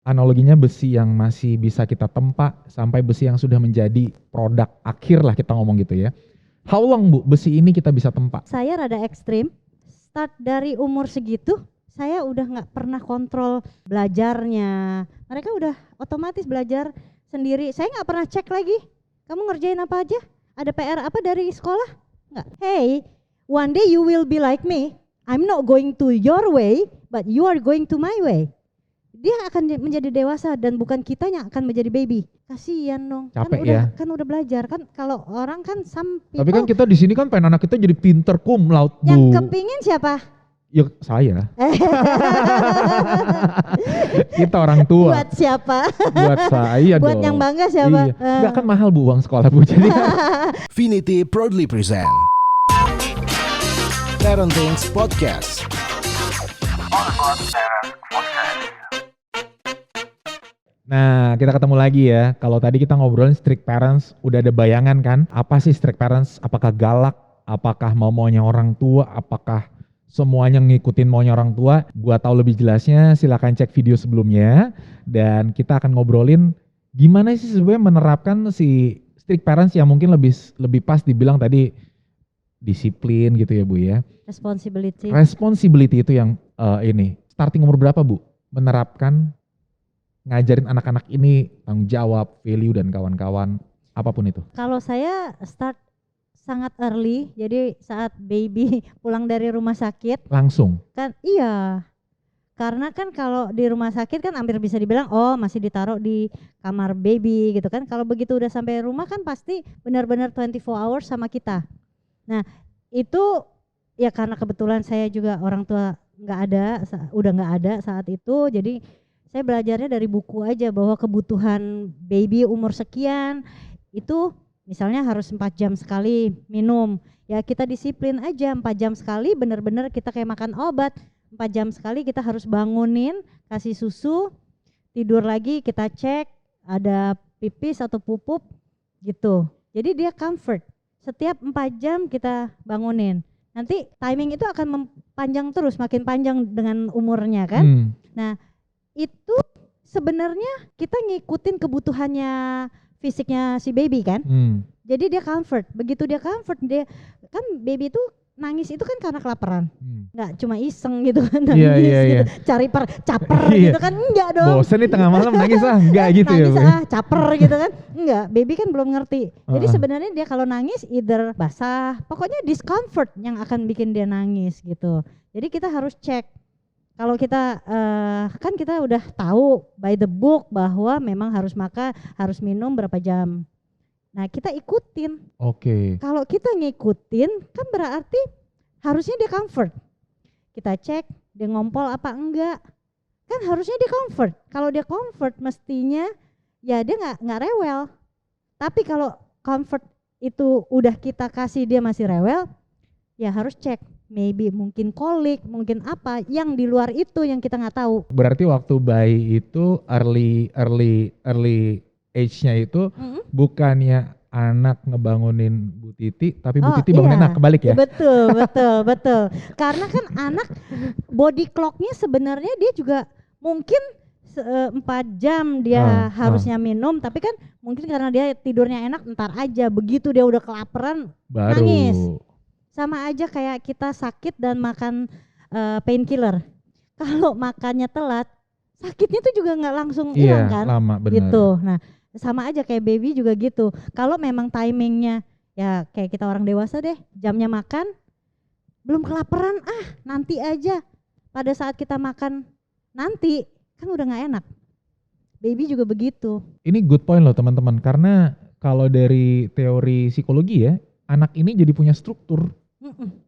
analoginya besi yang masih bisa kita tempa sampai besi yang sudah menjadi produk akhir lah kita ngomong gitu ya. How long Bu besi ini kita bisa tempa? Saya rada ekstrim, start dari umur segitu saya udah nggak pernah kontrol belajarnya. Mereka udah otomatis belajar sendiri. Saya nggak pernah cek lagi. Kamu ngerjain apa aja? Ada PR apa dari sekolah? Nggak. Hey, one day you will be like me. I'm not going to your way, but you are going to my way. Dia akan menjadi dewasa dan bukan kita yang akan menjadi baby. Kasihan dong. Capek Kan udah belajar kan. Kalau orang kan some people. Tapi kan kita di sini kan pengen anak kita jadi pinter cum laude Bu. Yang kepingin siapa? Ya saya. Kita orang tua. Buat siapa? Buat saya dong. Buat yang bangga siapa? Iya. Enggak kan mahal Bu uang sekolah Bu. Jadi Finity proudly present Parenting Podcast. Nah, kita ketemu lagi ya. Kalau tadi kita ngobrolin strict parents, udah ada bayangan kan? Apa sih strict parents? Apakah galak? Apakah maunya orang tua? Apakah semuanya ngikutin maunya orang tua? Buat tahu lebih jelasnya, silakan cek video sebelumnya. Dan kita akan ngobrolin gimana sih sebenarnya menerapkan si strict parents yang mungkin lebih pas dibilang tadi disiplin gitu ya Bu ya. Responsibility itu yang ini. Starting umur berapa Bu? Menerapkan ngajarin anak-anak ini tanggung jawab, value dan kawan-kawan, apapun itu. Kalau saya start sangat early, jadi saat baby pulang dari rumah sakit. Langsung? Kan iya, karena kan kalau di rumah sakit kan hampir bisa dibilang oh masih ditaruh di kamar baby gitu kan. Kalau begitu udah sampai rumah kan pasti benar-benar 24 hours sama kita. Nah itu ya karena kebetulan saya juga orang tua udah nggak ada saat itu, jadi saya belajarnya dari buku aja bahwa kebutuhan baby umur sekian itu misalnya harus 4 jam sekali minum. Ya kita disiplin aja 4 jam sekali, benar-benar kita kayak makan obat. 4 jam sekali kita harus bangunin, kasih susu, tidur lagi, kita cek ada pipis atau pupuk gitu. Jadi dia comfort. Setiap 4 jam kita bangunin. Nanti timing itu akan panjang terus, makin panjang dengan umurnya kan. Nah itu sebenarnya kita ngikutin kebutuhannya fisiknya si baby kan. Jadi dia comfort. Begitu dia comfort, dia kan baby itu nangis itu kan karena kelaparan. Nggak cuma iseng gitu kan nangis gitu. Cari caper gitu kan, enggak dong. Bosen nih tengah malam nangis enggak gitu nangis, ya. Caper gitu kan. Enggak, baby kan belum ngerti. Jadi sebenarnya dia kalau nangis either basah, pokoknya discomfort yang akan bikin dia nangis gitu. Jadi kita harus cek. Kalau kita kan kita udah tahu by the book bahwa memang harus makan, harus minum berapa jam. Nah kita ikutin. Oke. Kalau kita ngikutin kan berarti harusnya dia comfort. Kita cek dia ngompol apa enggak. Kan harusnya dia comfort. Kalau dia comfort mestinya ya dia nggak rewel. Tapi kalau comfort itu udah kita kasih dia masih rewel, ya harus cek. Maybe mungkin kolik, mungkin apa yang di luar itu yang kita nggak tahu. Berarti waktu bayi itu early age-nya itu bukannya anak ngebangunin Bu Titi, tapi Bu Titi bangunin anak, kebalik ya? Betul. Karena kan anak body clock-nya sebenarnya dia juga mungkin 4 jam dia harusnya minum, tapi kan mungkin karena dia tidurnya enak, ntar aja begitu dia udah kelaparan baru nangis. Sama aja kayak kita sakit dan makan painkiller. Kalau makannya telat, sakitnya tuh juga nggak langsung hilang kan? Lama, benar. Gitu. Nah, sama aja kayak baby juga gitu. Kalau memang timingnya ya kayak kita orang dewasa deh, jamnya makan belum kelaparan, nanti aja. Pada saat kita makan nanti kan udah nggak enak. Baby juga begitu. Ini good point loh teman-teman, karena kalau dari teori psikologi ya, anak ini jadi punya struktur.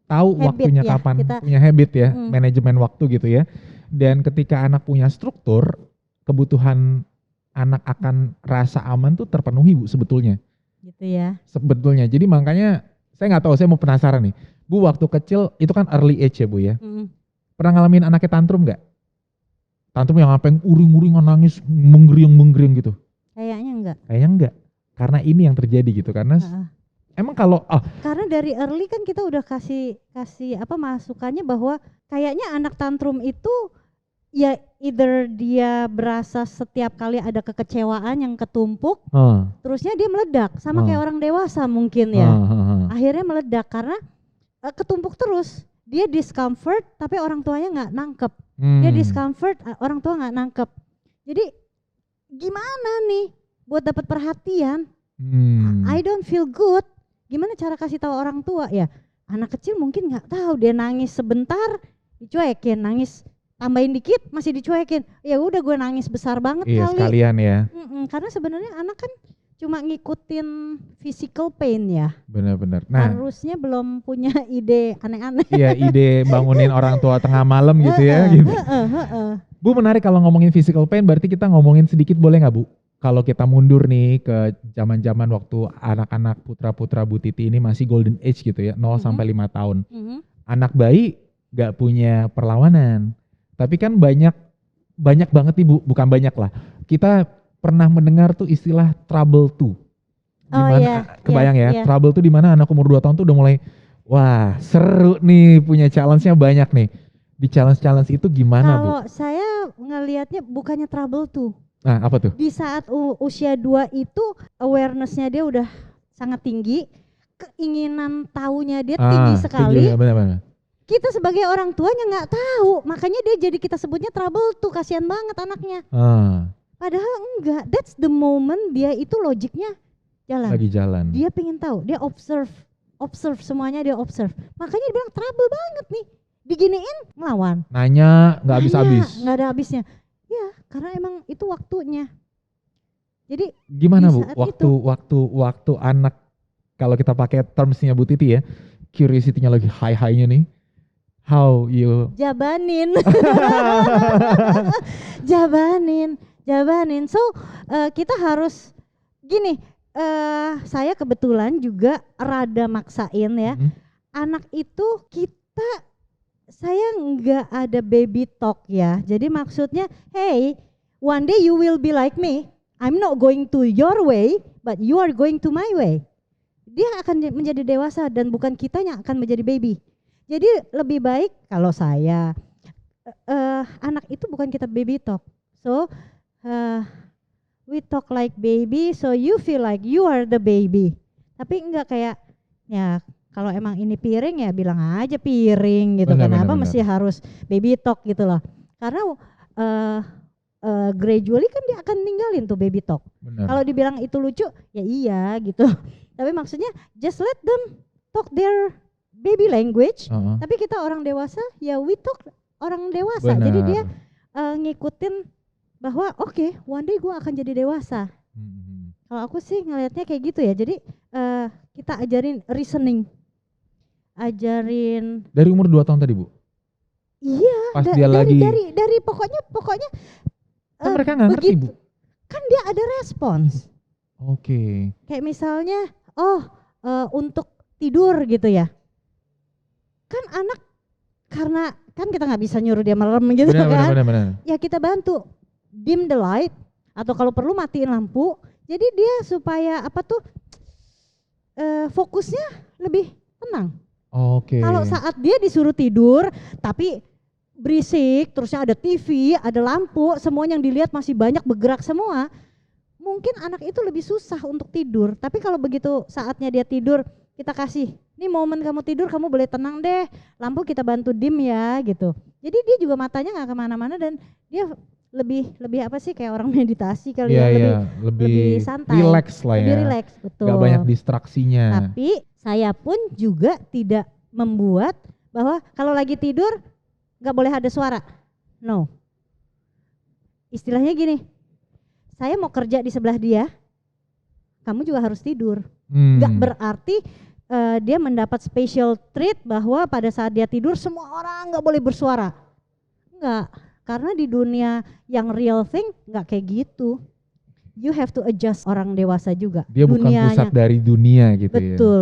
Tahu waktunya ya, kapan, punya habit ya, manajemen waktu gitu ya. Dan ketika anak punya struktur, kebutuhan anak akan rasa aman tuh terpenuhi Bu sebetulnya. Gitu ya. Sebetulnya. Jadi makanya saya nggak tahu, saya mau penasaran nih. Bu waktu kecil itu kan early age ya Bu ya. Pernah ngalamin anaknya tantrum nggak? Tantrum yang apa yang uring-uring nangis menggeriang gitu? Kayaknya enggak. Kayaknya enggak. Karena ini yang terjadi gitu, karena emang kalau karena dari early kan kita udah kasih apa masukannya bahwa kayaknya anak tantrum itu ya either dia berasa setiap kali ada kekecewaan yang ketumpuk, terusnya dia meledak sama kayak orang dewasa mungkin ya. Akhirnya meledak karena ketumpuk terus. Dia discomfort tapi orang tuanya nggak nangkep. Dia discomfort, orang tua nggak nangkep. Jadi gimana nih buat dapat perhatian? I don't feel good. Gimana cara kasih tahu orang tua ya? Anak kecil mungkin nggak tahu, dia nangis sebentar dicuekin, nangis tambahin dikit masih dicuekin. Ya udah gue nangis besar banget Iya, kali. sekalian ya. Karena sebenarnya anak kan cuma ngikutin physical pain ya. Benar-benar. Nah, harusnya belum punya ide aneh-aneh. iya, ide bangunin orang tua tengah malam gitu ya. Gitu. Bu, menarik kalau ngomongin physical pain, berarti kita ngomongin sedikit boleh nggak Bu? Kalau kita mundur nih ke zaman-zaman waktu anak-anak putra-putra Bu Titi ini masih golden age gitu ya, 0 sampai 5 tahun. Anak bayi nggak punya perlawanan. Tapi kan banyak banget nih Bu, bukan banyak lah. Kita pernah mendengar tuh istilah trouble two. Dimana, kebayang ya, trouble tuh dimana anak umur 2 tahun tuh udah mulai, wah seru nih, punya challenge-nya banyak nih. Di challenge-challenge itu gimana Bu? Kalau saya ngelihatnya bukannya trouble tuh. Nah, apa tuh? Di saat usia 2 itu awareness-nya dia udah sangat tinggi, keinginan tahunya dia tinggi sekali. Tinggi, benar-benar. Kita sebagai orang tuanya nggak tahu, makanya dia jadi kita sebutnya trouble tuh, kasihan banget anaknya. Padahal enggak, that's the moment dia itu logiknya jalan. Lagi jalan. Dia pengen tahu, dia observe semuanya, dia observe. Makanya dia bilang trouble banget nih, diginiin melawan. Nanya nggak habis-habis. Nggak ada habisnya. Ya, karena emang itu waktunya. Jadi gimana Bu, waktu anak, kalau kita pakai termsnya Bu Titi ya, curiosity-nya lagi high-high-nya nih, how you jabanin. So kita harus gini, saya kebetulan juga rada maksain ya. Anak itu saya nggak ada baby talk ya. Jadi maksudnya, hey, one day you will be like me. I'm not going to your way, but you are going to my way. Dia akan menjadi dewasa dan bukan kita yang akan menjadi baby. Jadi lebih baik kalau saya, anak itu bukan kita baby talk. So we talk like baby, so you feel like you are the baby. Tapi enggak kayak, ya kalau emang ini piring ya bilang aja piring gitu. Kenapa mesti harus baby talk gitu loh. Karena gradually kan dia akan ninggalin tuh baby talk. Kalau dibilang itu lucu, ya iya gitu. Tapi maksudnya just let them talk their baby language. Tapi kita orang dewasa ya we talk orang dewasa. Jadi dia ngikutin bahwa oke, one day gue akan jadi dewasa. Kalau aku sih ngelihatnya kayak gitu ya. Jadi kita ajarin reasoning. Ajarin dari umur 2 tahun tadi Bu? Iya, pas dia lagi dari pokoknya kan mereka nggak ngerti Bu. Kan dia ada respons. Oke. Kayak misalnya untuk tidur gitu ya. Kan anak, karena kan kita nggak bisa nyuruh dia merem gitu kan. Benar. Ya kita bantu dim the light atau kalau perlu matiin lampu. Jadi dia supaya fokusnya lebih tenang. Oke. Kalau saat dia disuruh tidur tapi berisik, terusnya ada TV, ada lampu, semuanya yang dilihat masih banyak bergerak semua, mungkin anak itu lebih susah untuk tidur. Tapi kalau begitu saatnya dia tidur, kita kasih, ini momen kamu tidur, kamu boleh tenang deh, lampu kita bantu dim ya gitu. Jadi dia juga matanya nggak kemana-mana dan dia lebih apa sih, kayak orang meditasi kali ya, lebih santai, relax lah ya, lebih relax, betul. Gak banyak distraksinya. Tapi saya pun juga tidak membuat bahwa kalau lagi tidur gak boleh ada suara. No. Istilahnya gini, saya mau kerja di sebelah dia, kamu juga harus tidur. Gak berarti dia mendapat special treat bahwa pada saat dia tidur semua orang gak boleh bersuara. Enggak, karena di dunia yang real thing gak kayak gitu. You have to adjust orang dewasa juga. Dia bukan pusat dari dunia gitu.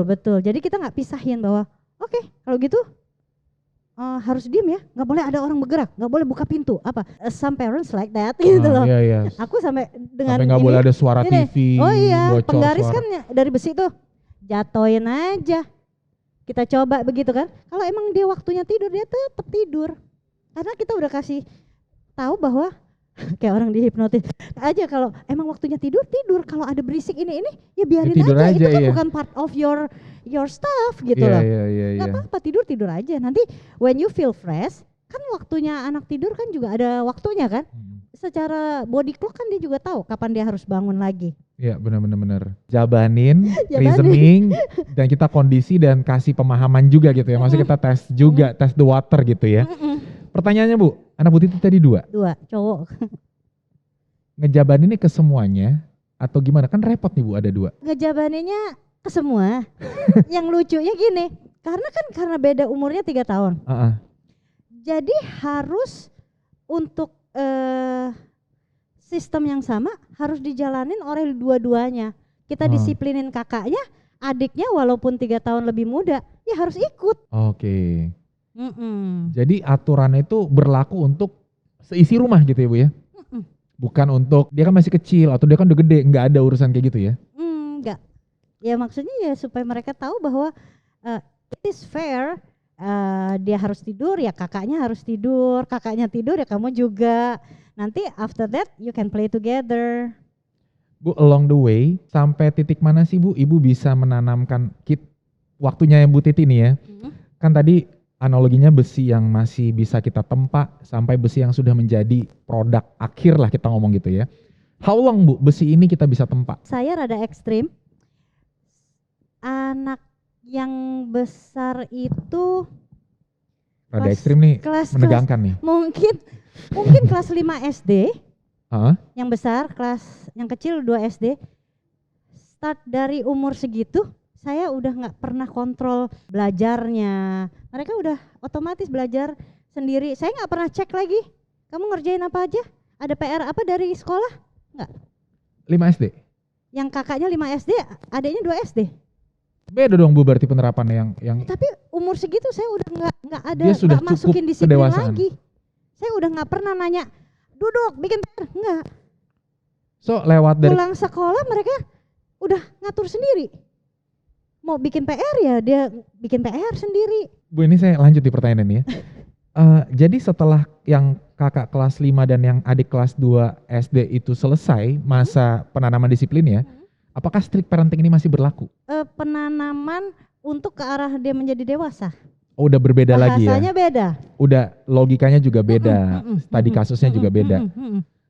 Betul. Jadi kita gak pisahin bahwa oke, kalau gitu harus diem ya, nggak boleh ada orang bergerak, nggak boleh buka pintu. Some parents like that gitu loh. Iya. Aku sampai dengan sampai nggak boleh ada suara ini, TV. Oh iya, bocor, penggaris suara. kan dari besi tuh, jatoin aja. Kita coba begitu kan. Kalau emang dia waktunya tidur, dia tetap tidur. Karena kita udah kasih tahu bahwa kayak orang dihipnotis aja, kalau emang waktunya tidur, kalau ada berisik ini ya biarin tidur aja, itu aja, kan iya. bukan part of your stuff gitu Iya, loh. iya, iya, Nggak iya. apa-apa, tidur aja. Nanti when you feel fresh, kan waktunya anak tidur kan juga ada waktunya kan. Secara body clock kan dia juga tahu kapan dia harus bangun lagi. Iya, benar. Jabanin, Jabanin. reasoning, dan kita kondisi dan kasih pemahaman juga gitu ya. Maksudnya kita tes juga, tes the water gitu ya. Pertanyaannya Bu, anak Bu Titi tadi 2. 2 cowok. Ngejabaninnya ke semuanya atau gimana? Kan repot nih Bu, ada 2. Ngejabaninnya ke semua. Yang lucunya gini, karena beda umurnya 3 tahun. Jadi harus untuk sistem yang sama harus dijalanin oleh dua-duanya. Kita disiplinin kakaknya, adiknya walaupun 3 tahun lebih muda, ya harus ikut. Oke. Jadi aturannya itu berlaku untuk seisi rumah gitu ya Bu ya? Bukan untuk dia kan masih kecil atau dia kan udah gede, nggak ada urusan kayak gitu ya? Enggak. Ya maksudnya ya supaya mereka tahu bahwa it is fair. Dia harus tidur ya kakaknya harus tidur, kakaknya tidur ya kamu juga. Nanti after that you can play together. Bu, along the way sampai titik mana sih Bu Ibu bisa menanamkan waktunya Bu Titi nih ya? Kan tadi analoginya besi yang masih bisa kita tempa sampai besi yang sudah menjadi produk akhir lah kita ngomong gitu ya. How long Bu besi ini kita bisa tempa? Saya rada ekstrim. Anak yang besar itu Rada ekstrim nih, menegangkan nih. Mungkin kelas 5 SD. Yang besar, yang kecil 2 SD. Start dari umur segitu, saya udah nggak pernah kontrol belajarnya. Mereka udah otomatis belajar sendiri. Saya nggak pernah cek lagi. Kamu ngerjain apa aja? Ada PR apa dari sekolah? Nggak. 5 SD? Yang kakaknya 5 SD, adiknya 2 SD. Beda dong Bu berarti penerapannya yang Tapi umur segitu saya udah nggak ada, dia sudah nggak masukin cukup disiplin kedewasaan. lagi. Saya udah nggak pernah nanya, duduk bikin PR, nggak. So lewat dari Pulang sekolah mereka udah ngatur sendiri. Mau bikin PR ya dia bikin PR sendiri. Bu ini saya lanjut di pertanyaan ini ya. Jadi setelah yang kakak kelas 5 dan yang adik kelas 2 SD itu selesai masa penanaman disiplin ya, apakah strict parenting ini masih berlaku? Penanaman untuk ke arah dia menjadi dewasa. Oh, udah berbeda lagi ya? Bahasanya beda. Udah logikanya juga beda, tadi kasusnya juga beda.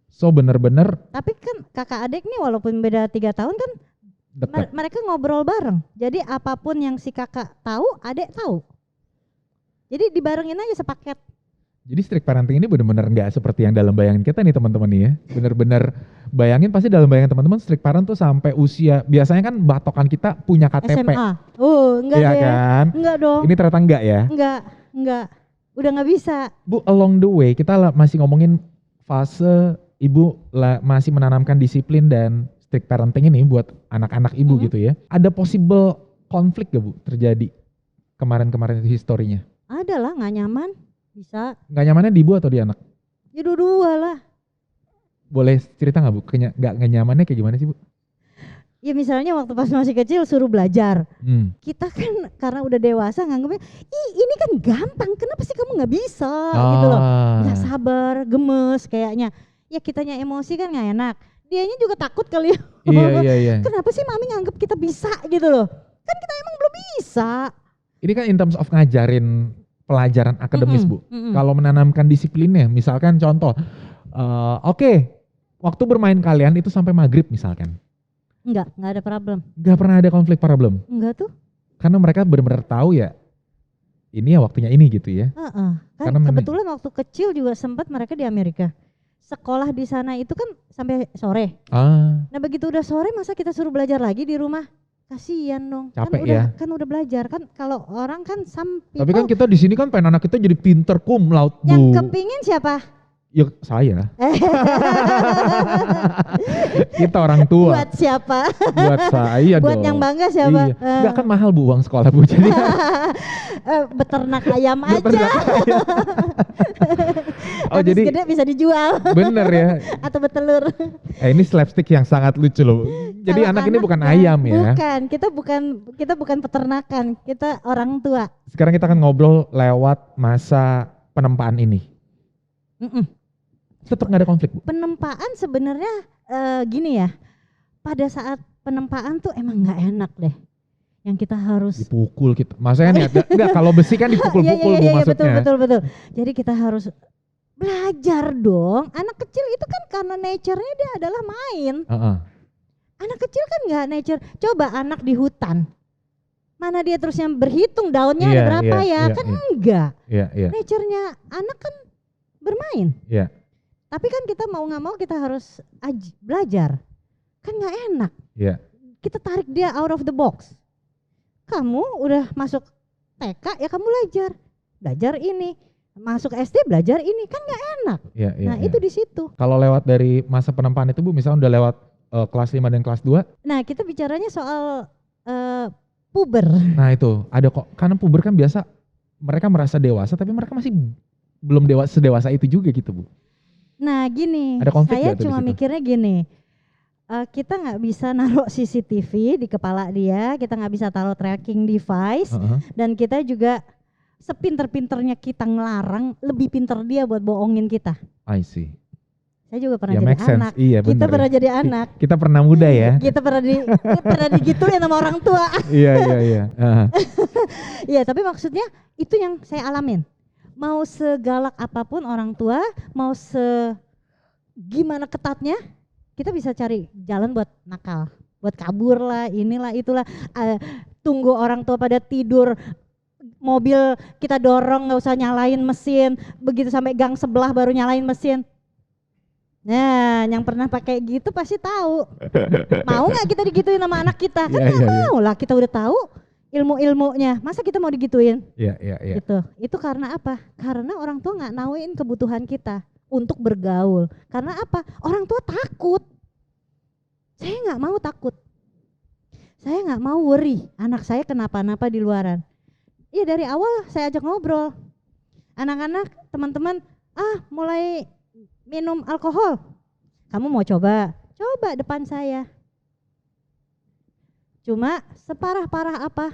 So bener-bener. Tapi kan kakak adik nih walaupun beda 3 tahun kan mereka ngobrol bareng. Jadi apapun yang si kakak tahu, adik tahu. Jadi dibarengin aja sepaket. Jadi strict parenting ini benar-benar nggak seperti yang dalam bayangan kita nih teman-teman nih ya. Benar-benar bayangin pasti dalam bayangan teman-teman strict parent tuh sampai usia, biasanya kan batokan kita punya KTP. SMA. Enggak iya deh. Kan? Enggak dong. Ini ternyata enggak ya? Enggak. Udah nggak bisa. Bu, along the way kita masih ngomongin fase ibu masih menanamkan disiplin dan strict parenting ini buat anak-anak ibu gitu ya. Ada possible konflik gak Bu terjadi kemarin-kemarin itu historinya? Ada lah, nggak nyaman. Bisa. Nggak nyamannya di ibu atau di anak? Ya dua-dua lah. Boleh cerita nggak Bu? Nggak nyamannya kayak gimana sih Bu? Ya misalnya waktu pas masih kecil suruh belajar. Kita kan karena udah dewasa nganggapnya, ini kan gampang, kenapa sih kamu nggak bisa gitu loh. Nggak sabar, gemes kayaknya. Ya kitanya emosi kan nggak enak. Dianya juga takut kali ya. Iya. Kenapa sih mami nganggap kita bisa gitu loh. Kan kita emang belum bisa. Ini kan in terms of ngajarin pelajaran akademis Bu. Kalau menanamkan disiplinnya, misalkan contoh, waktu bermain kalian itu sampai maghrib misalkan. Enggak ada problem. Enggak pernah ada konflik problem? Enggak tuh. Karena mereka benar-benar tahu ya, ini ya waktunya ini gitu ya. Kan kebetulan waktu kecil juga sempat mereka di Amerika. Sekolah di sana itu kan sampai sore. Nah begitu udah sore masa kita suruh belajar lagi di rumah? Kasian dong. Capek kan udah belajar kan, kalau orang kan Tapi kan kita di sini kan pengen anak kita jadi pinter cum laude Bu. Yang kepingin siapa? Ya saya. Kita orang tua. Buat siapa? Buat saya dong. Buat yang bangga siapa? Iya. Enggak kan mahal Bu uang sekolah Bu. Jadi beternak ayam aja. Oh jadi gede bisa dijual. Bener ya. Atau bertelur. Ini slapstick yang sangat lucu loh. Jadi anak ini bukan ayam ya. Kita bukan peternakan, kita orang tua. Sekarang kita akan ngobrol lewat masa penempaan ini. Tetap nggak ada konflik, Bu? Penempaan sebenarnya gini ya, pada saat penempaan tuh emang nggak enak deh, yang kita harus Dipukul kita. Maksudnya enggak kalau besi kan dipukul-pukul, Bu, maksudnya. betul. Jadi kita harus belajar dong. Anak kecil itu kan karena nature-nya dia adalah main. Heeh. Anak kecil kan nggak nature. Coba anak di hutan, mana dia terusnya berhitung daunnya ada Iya, berapa iya, ya? iya, Kan iya. enggak. Iya. Nature-nya anak kan bermain. Iya. Tapi kan kita mau nggak mau kita harus belajar. Kan nggak enak. Iya. Kita tarik dia out of the box. Kamu udah masuk TK ya kamu belajar ini. Masuk SD belajar ini, kan nggak enak. Iya. Nah itu di situ. Kalau lewat dari masa penempaan itu, Bu, misalnya udah lewat kelas 5 dan kelas 2, Nah kita bicaranya soal puber. nah itu ada kok, karena puber kan biasa mereka merasa dewasa tapi mereka masih belum sedewasa itu juga gitu, Bu. Nah gini, Ada konflik saya nggak tuh di cuma situ? mikirnya gini, kita nggak bisa naruh CCTV di kepala dia, kita nggak bisa taruh tracking device, Heeh. dan kita juga sepinter-pinternya kita ngelarang, lebih pinter dia buat bohongin kita. I see. Saya juga pernah Ya, jadi make sense. anak, Iya, kita bener pernah ya. jadi anak, Kita pernah muda ya. kita pernah digituin sama orang tua. Iya. Heeh. Iya, tapi maksudnya itu yang saya alamin. Mau segalak apapun orang tua, mau gimana ketatnya, kita bisa cari jalan buat nakal, buat kabur lah, inilah itulah. Tunggu orang tua pada tidur, mobil kita dorong nggak usah nyalain mesin, begitu sampai gang sebelah baru nyalain mesin. Nah, yang pernah pakai gitu pasti tahu. Mau nggak kita digituin sama anak kita? Kan Iya, nggak iya. mau lah, kita udah tahu ilmu-ilmunya. Masa kita mau digituin? Iya. Gitu. Itu karena apa? Karena orang tua nggak nauin kebutuhan kita untuk bergaul. Karena apa? Orang tua takut. Saya nggak mau takut. Saya nggak mau worry anak saya kenapa-napa di luaran. Iya, dari awal saya ajak ngobrol. Anak-anak, teman-teman, mulai minum alkohol. Kamu mau coba? Coba depan saya. Cuma separah-parah apa?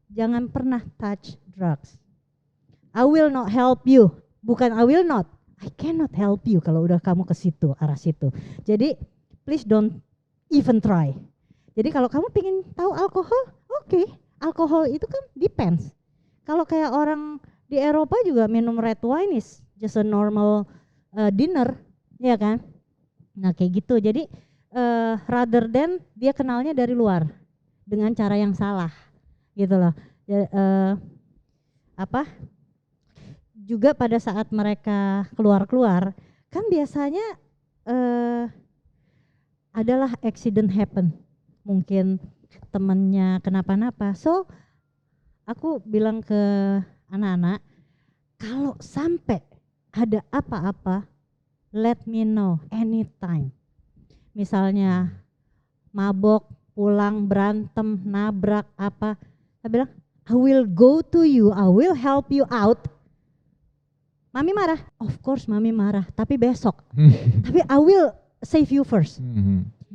Jangan pernah touch drugs. I will not help you. Bukan I will not, I cannot help you kalau udah kamu ke situ, arah situ. Jadi please don't even try. Jadi kalau kamu pengen tahu alkohol, oke. Alkohol itu kan depends. Kalau kayak orang di Eropa juga minum red wine is just a normal dinner, ya kan? Nah kayak gitu. Jadi rather than dia kenalnya dari luar dengan cara yang salah, gitu loh. Juga pada saat mereka keluar, kan biasanya adalah accident happen. Mungkin temennya kenapa-napa. So aku bilang ke anak-anak, kalau sampai ada apa-apa, let me know anytime. Misalnya mabok, pulang, berantem, nabrak apa, saya bilang I will go to you, I will help you out. Mami marah, of course mami marah, tapi besok. Tapi I will save you first.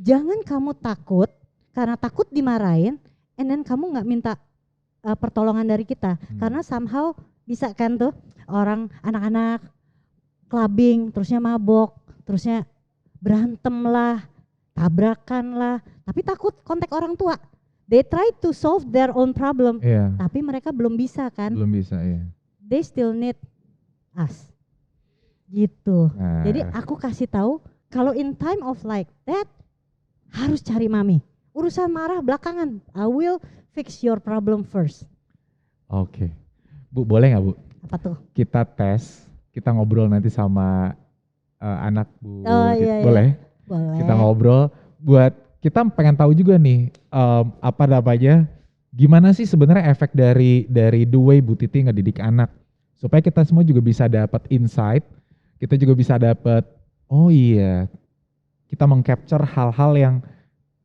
Jangan kamu takut, karena takut dimarahin, and then kamu nggak minta pertolongan dari kita, karena somehow bisa kan tuh orang anak-anak clubbing, terusnya mabok, terusnya berantem lah, tabrakan lah, tapi takut kontak orang tua. They try to solve their own problem, tapi mereka belum bisa kan? Belum bisa, ya. They still need us, gitu. Nah. Jadi aku kasih tahu kalau in time of like that harus cari mami. Urusan marah belakangan. I will fix your problem first. Oke. Bu, boleh nggak, Bu? Apa tuh? Kita tes, kita ngobrol nanti sama anak Bu. Oh, iya. Boleh? Boleh. Kita ngobrol. Buat kita pengen tahu juga nih apa namanya, gimana sih sebenarnya efek dari the way Bu Titi ngedidik anak, supaya kita semua juga bisa dapat insight, kita juga bisa dapat, oh iya, kita mengcapture hal-hal yang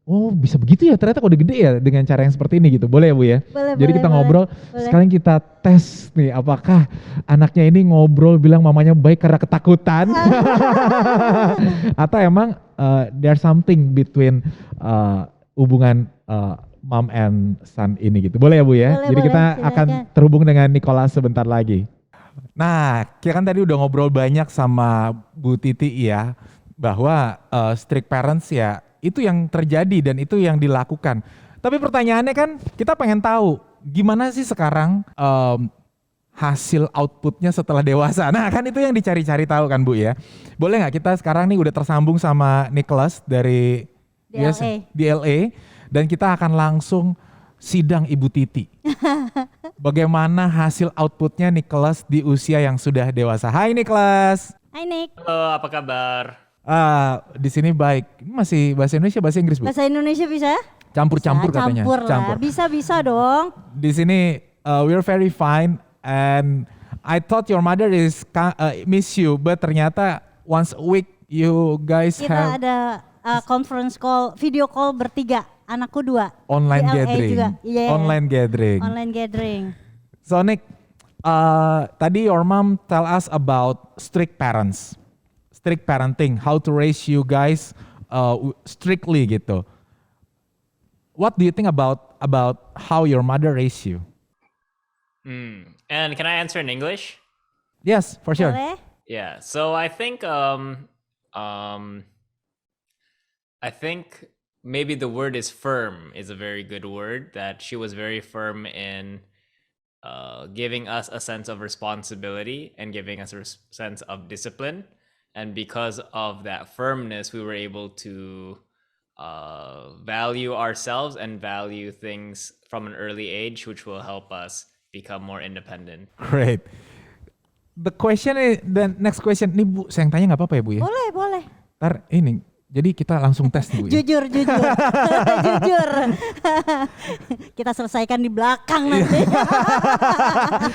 oh bisa begitu ya, ternyata udah gede ya dengan cara yang seperti ini gitu. Boleh ya, Bu ya? Boleh, Jadi kita ngobrol, boleh. sekarang kita tes nih apakah anaknya ini ngobrol bilang mamanya baik karena ketakutan atau emang there's something between hubungan mom and son ini gitu. Boleh ya, Bu ya? Boleh, Jadi kita silakan. akan terhubung dengan Nicholas sebentar lagi. Nah, kita kan tadi udah ngobrol banyak sama Bu Titi ya, bahwa strict parents ya itu yang terjadi dan itu yang dilakukan. Tapi pertanyaannya kan kita pengen tahu gimana sih sekarang hasil outputnya setelah dewasa. Nah kan itu yang dicari-cari tahu kan Bu ya. Boleh nggak kita sekarang nih udah tersambung sama Nicholas dari DLA. DLA dan kita akan langsung sidang Ibu Titi. Bagaimana hasil outputnya Nicholas di usia yang sudah dewasa. Hai Nicholas. Hai Nick. Halo, apa kabar? Di sini baik. Ini masih bahasa Indonesia, bahasa Inggris Bu? Bahasa Indonesia bisa? Campur-campur Bisa, katanya. Campur lah. Bisa dong. Di sini we're very fine and I thought your mother is miss you, but ternyata once a week you guys Kita have ada conference call, video call bertiga. Anakku 2. online DLA gathering. juga. Yeah. Online gathering. Online gathering. So Nick, tadi your mom tell us about strict parents, strict parenting, how to raise you guys strictly gitu. What do you think about how your mother raised you? And can I answer in English? Yes, for sure. Boleh? Yeah. So I think maybe the word is firm is a very good word. That she was very firm in giving us a sense of responsibility and giving us a sense of discipline. And because of that firmness, we were able to value ourselves and value things from an early age, which will help us become more independent. Great. The next question, nih Bu, saya yang tanya nggak apa-apa ya Bu ya? Boleh. Ntar ini, jadi kita langsung tes Bu ya? Jujur. Jujur. Kita selesaikan di belakang nanti.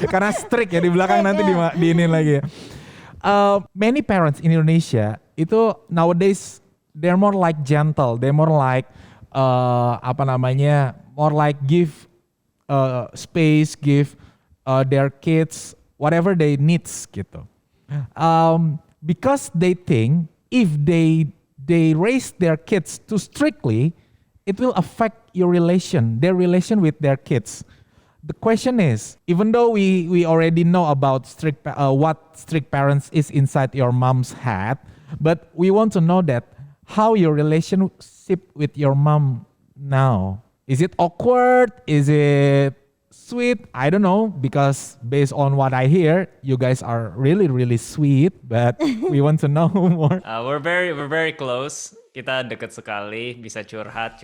Karena strict ya di belakang nanti di ini lagi ya. Many parents in Indonesia itu nowadays they're more like gentle, they're more like more like give space, give their kids whatever they needs gitu. Because they think if they raise their kids too strictly, it will affect their relation with their kids. The question is, even though we already know about what strict parents is inside your mom's head, but we want to know that how your relationship with your mom now. Is it awkward? Is it sweet? I don't know, because based on what I hear, you guys are really, really sweet, but we want to know more. We're very close. Kita dekat sekali, bisa curhat.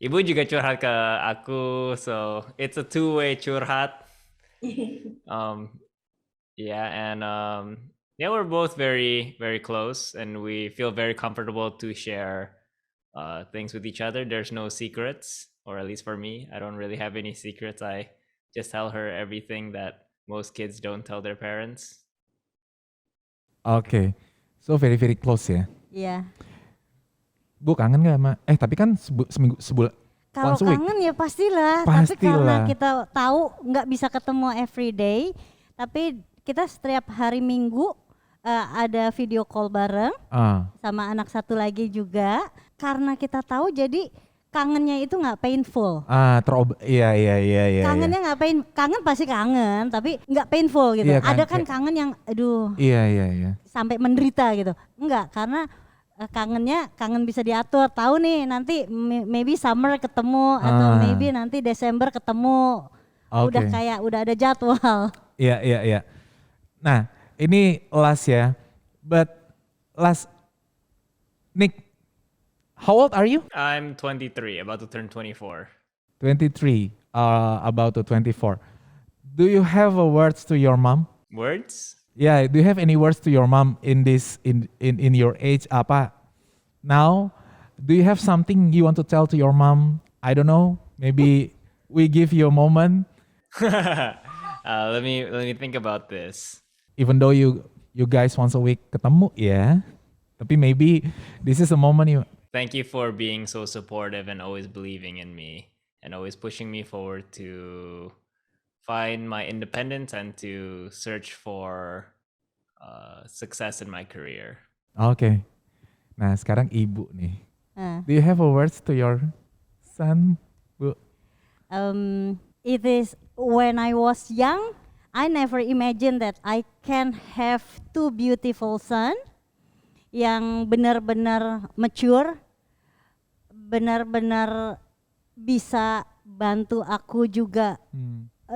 Ibu juga curhat ke aku, so it's a two-way curhat. We're both very, very close, and we feel very comfortable to share things with each other. There's no secrets, or at least for me, I don't really have any secrets. I just tell her everything that most kids don't tell their parents. Okay, so very, very close ya. Iya. Bu kangen gak sama? Tapi kan sebulan. Kalau kangen ya pastilah. Tapi karena kita tahu nggak bisa ketemu every day, tapi kita setiap hari Minggu ada video call bareng sama anak satu lagi juga. Karena kita tahu jadi kangennya itu nggak painful. Iya. Kangennya nggak kangen pasti kangen, tapi nggak painful gitu. Iya, ada kan kangen yang aduh. Iya. Sampai menderita gitu. Enggak, karena kangen bisa diatur, tahu nih nanti maybe summer ketemu atau maybe nanti Desember ketemu. Okay. Udah ada jadwal. Iya. Nah, ini last ya. But last, Nick, how old are you? I'm 23, about to turn 24. 23, about to 24. Do you have words to your mom? Words? Yeah, do you have any words to your mom in your age now? Do you have something you want to tell to your mom? I don't know. Maybe we give you a moment. Let me think about this. Even though you guys once a week ketemu ya, tapi maybe this is a moment you. Thank you for being so supportive and always believing in me and always pushing me forward to find my independence and to search for success in my career. Okay. Nah sekarang ibu nih. Do you have a words to your son, Bu? It is when I was young, I never imagined that I can have two beautiful son yang benar-benar mature, benar-benar bisa bantu aku juga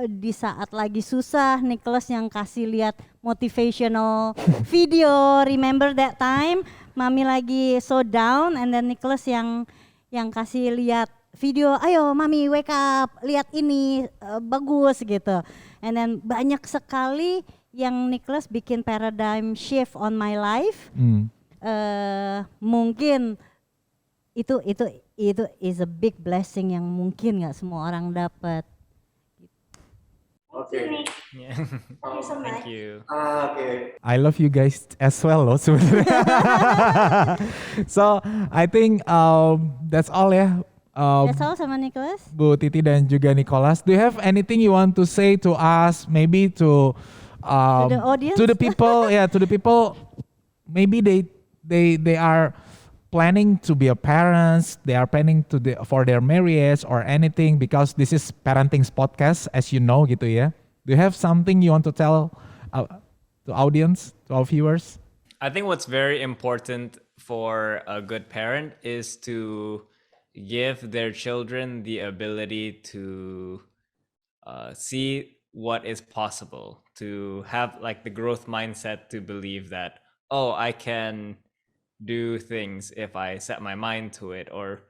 di saat lagi susah. Nicholas yang kasih lihat motivational video, remember that time mami lagi so down, and then Nicholas yang kasih lihat video, ayo mami wake up, lihat ini bagus gitu. And then banyak sekali yang Nicholas bikin paradigm shift on my life. Mungkin itu is a big blessing yang mungkin nggak semua orang dapat. Yeah. Thank you. I love you guys as well loh sebenarnya. So I think that's all ya. That's all sama Nicholas. Bu Titi dan juga Nicholas. Do you have anything you want to say to us? Maybe to the audience? to the people, yeah, to the people. Maybe they are planning to be a parents. They are planning for their marriage or anything, because this is parenting podcast, as you know, gitu ya. Do you have something you want to tell to audience, to our viewers? I think what's very important for a good parent is to give their children the ability to see what is possible, to have like the growth mindset, to believe that, oh, I can do things if I set my mind to it, or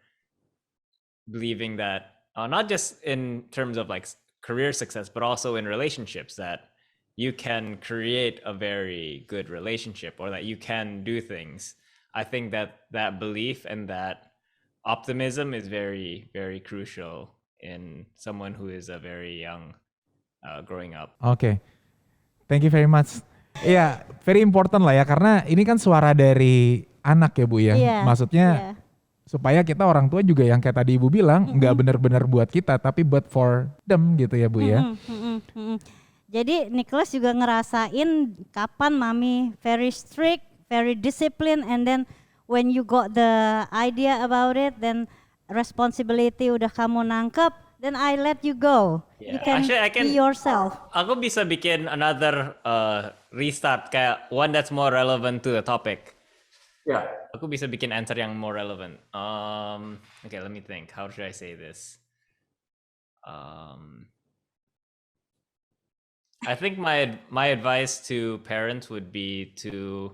believing that not just in terms of like career success, but also in relationships, that you can create a very good relationship, or that you can do things. I think that belief and that optimism is very, very crucial in someone who is a very young growing up. Okay, thank you very much. Iya, very important lah ya, karena ini kan suara dari anak ya Bu ya. Maksudnya supaya kita orang tua juga yang kayak tadi Ibu bilang, nggak benar-benar buat kita, tapi buat for them gitu ya Bu ya. Jadi Nicholas juga ngerasain kapan mami very strict, very disciplined, and then when you got the idea about it, then responsibility udah kamu nangkep, then I let you go. Yeah. You can Actually, I can be yourself. Aku bisa bikin another restart, kayak one that's more relevant to the topic. Yeah. Aku bisa bikin answer yang more relevant. Okay, let me think. How should I say this? I think my advice to parents would be to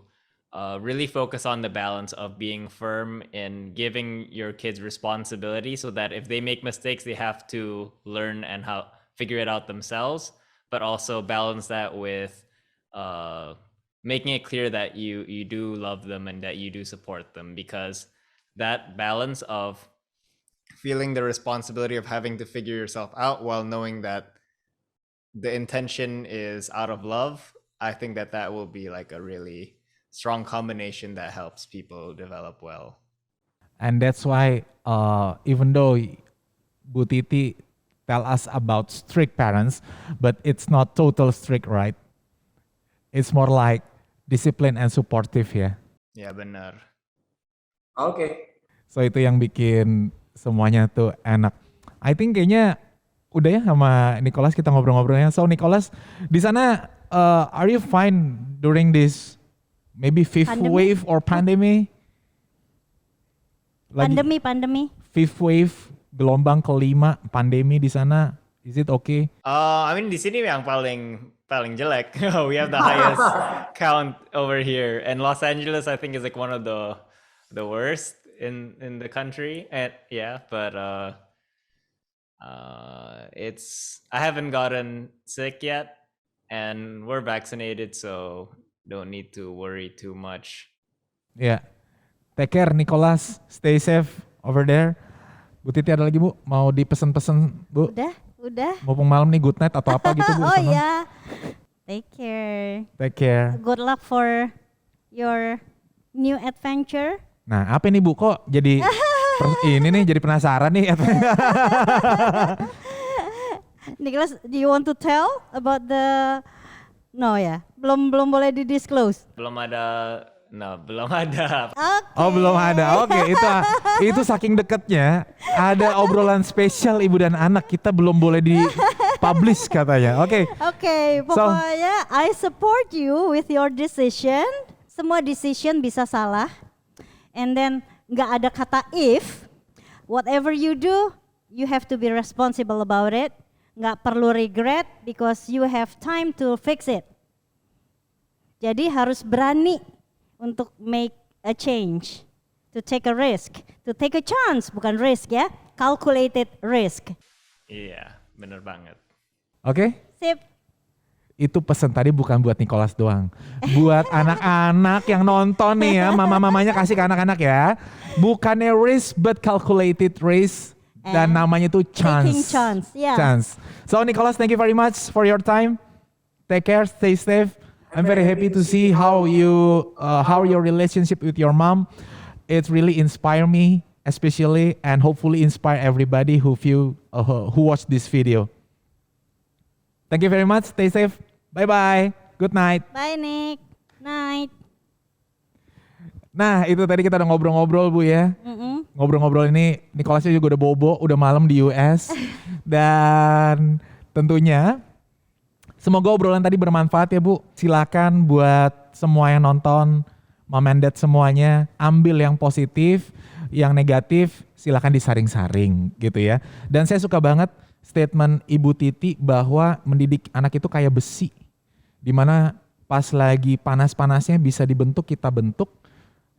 really focus on the balance of being firm in giving your kids responsibility, so that if they make mistakes, they have to learn and figure it out themselves, but also balance that with making it clear that you do love them and that you do support them, because that balance of feeling the responsibility of having to figure yourself out while knowing that the intention is out of love, I think that will be like a really strong combination that helps people develop well. And that's why even though Bu Titi tell us about strict parents, but it's not total strict, right? It's more like discipline and supportive ya. Ya benar. Okay. So itu yang bikin semuanya tuh enak. I think kayaknya udah ya sama Nicholas kita ngobrol-ngobrolnya. So Nicholas, di sana are you fine during this maybe fifth wave or pandemic? Pandemi. Fifth wave, gelombang kelima pandemi di sana. Is it okay? I mean di sini yang paling jelek. We have the highest count over here, and Los Angeles I think is like one of the worst in the country. And yeah, but I haven't gotten sick yet, and we're vaccinated, so don't need to worry too much. Yeah. Take care Nicholas, stay safe over there. Bu Titi ada lagi Bu? Mau dipesen-pesen Bu? Udah. Mumpung malam nih, good night atau apa gitu Bu? Oh iya. Take care. Take care. Good luck for your new adventure. Nah, apa nih Bu? Kok jadi ini nih jadi penasaran nih. Nicholas, do you want to tell about the? No ya, belum boleh di-disclose. Belum ada. Okay. Oh belum ada. Oke, itu saking deketnya ada obrolan spesial ibu dan anak, kita belum boleh publish katanya. Oke. Oke, pokoknya I support you with your decision. Semua decision bisa salah. And then nggak ada kata if. Whatever you do, you have to be responsible about it. Nggak perlu regret because you have time to fix it. Jadi harus berani untuk make a change. To take a risk, to take a chance, bukan risk ya, calculated risk. Iya, bener banget. Oke. Sip. Itu pesan tadi bukan buat Nicholas doang. Buat anak-anak yang nonton nih ya, mama-mamanya kasih ke anak-anak ya. Bukannya risk but calculated risk. Dan namanya itu chance. Taking chance, yeah. Chance. So Nicholas, thank you very much for your time. Take care, stay safe. I'm very happy to see how your relationship with your mom. It really inspire me, especially and hopefully inspire everybody who watch this video. Thank you very much. Stay safe. Bye-bye. Good night. Bye Nick. Night. Nah, itu tadi kita udah ngobrol-ngobrol Bu ya. Ngobrol-ngobrol ini Nicholasnya juga udah bobo, udah malam di US. Dan tentunya semoga obrolan tadi bermanfaat ya Bu. Silakan buat semua yang nonton, Mom and Dad semuanya, ambil yang positif, yang negatif silakan disaring-saring gitu ya. Dan saya suka banget statement Ibu Titi bahwa mendidik anak itu kayak besi. Dimana pas lagi panas-panasnya bisa dibentuk, kita bentuk.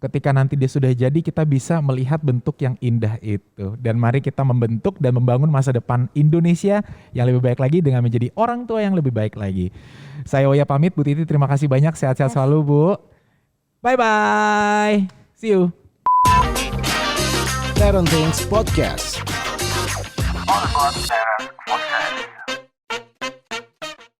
Ketika nanti dia sudah jadi kita bisa melihat bentuk yang indah itu. Dan mari kita membentuk dan membangun masa depan Indonesia yang lebih baik lagi dengan menjadi orang tua yang lebih baik lagi. Saya Oya pamit, Bu Titi terima kasih banyak, sehat-sehat selalu Bu. Bye-bye. See you. Parenting Podcast. All about parents.